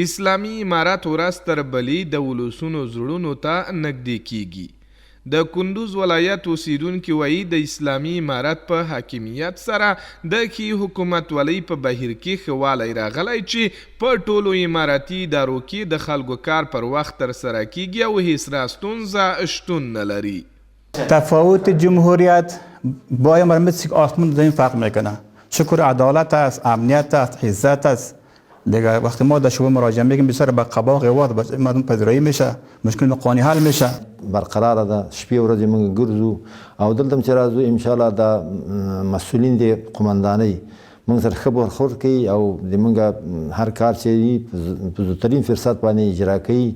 اسلامي امارت ورځ تر بلې د ولسونو زړونو ته نږدې کیږي. د کندوز ولایت اوسیدونکي وایي د اسلامي امارت په حاکمیت سره د ښې حکومتولۍ په بهیر کې ښه والی راغلی چې په ټولو امارتي ادارو کې د خلکو کار پر وخت ترسره کیږي او هیڅ ستونزه شتون نه لري. تفاوت جمهوریت با امارت یک آسمان زمین فرق میکنه. شکر عدالت است، امنیت است، عزت است. دیگه وقتی ما در شعبه مراجعه میگیم بسیار با قبا قواد مردم پذیرایی میشه، مشکل مقانی حل میشه. برقرار ده شپې ورځې موږ ګرځو او دلته چې راځو ان شاء الله د مسؤلین د قومندانۍ موږ سره ښه برخورد کوي او د موږ هر کار چې په زوترین فرصت باندې اجرا کوي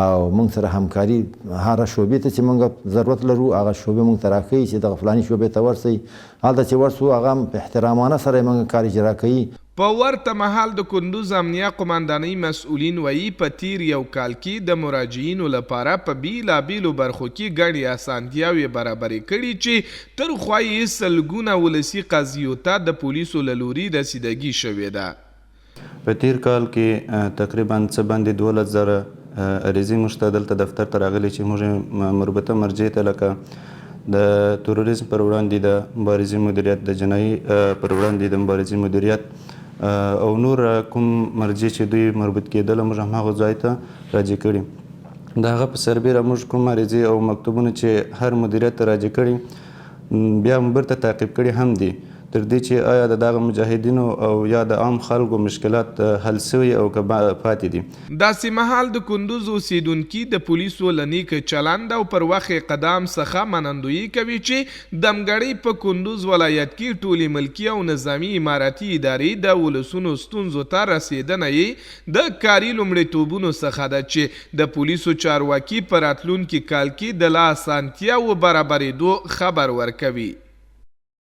او موږ سره همکاري هر شعبې ته چې موږ ضرورت لرو هغه شعبې موږ ته راښیي چې دغه فلاني شعبې ته ورسئ هلته چې ورسو هغه په احترامانه سره موږ کار اجرا کوي. په ورته مهال د کندوز امنیه قمندانۍ مسؤلین وایي په تیر یو کال کې د مراجعینو لپاره په بیلابیلو برخو کې ګڼې اسانتیاوې برابرې کړي چې تر خوا یې سلګونه ولسي قضیو ته د پولیسو له لوري رسیدګي شوې ده. په تیر کال کې تقریبا څه باندې 12,000 عریضې موږ ته دلته دفتر ته راغلي چې موږ مربوطه مرجع ته لکه د تروریزم پر وړاندې د مبارزې مدیریت، د جنایي پر وړاندې د مبارزې مدیریت او نور کوم مرجع چې دوی مربوط کېدله موږ هماغه ځای ته راجع کړي. د هغه په سربیره موږ کوم عریضې او مکتوبونه چې هر مدیریت ته راجع کړي بیا هم بیرته تعقیب کړي هم دي تر دې چې آیا د دغه مجاهدینو او یا د عام خلکو مشکلات حل سوي او که پاتې دي. داسې مهال د کندوز اوسیدونکي د پولیسو له نیک چلند او پر وخت قدم څخه منندویي کوي چې دمګړۍ په کندوز ولایت کې ټولې ملکي او نظامي امارتي ادارې د ولسونو ستونزو ته رسېدنه یې د کاري لومړیتوبونو څخه ده چې د پولیسو چارواکي په راتلونکي کال کې د لا اسانتیاوو برابرېدو خبر ورکوي.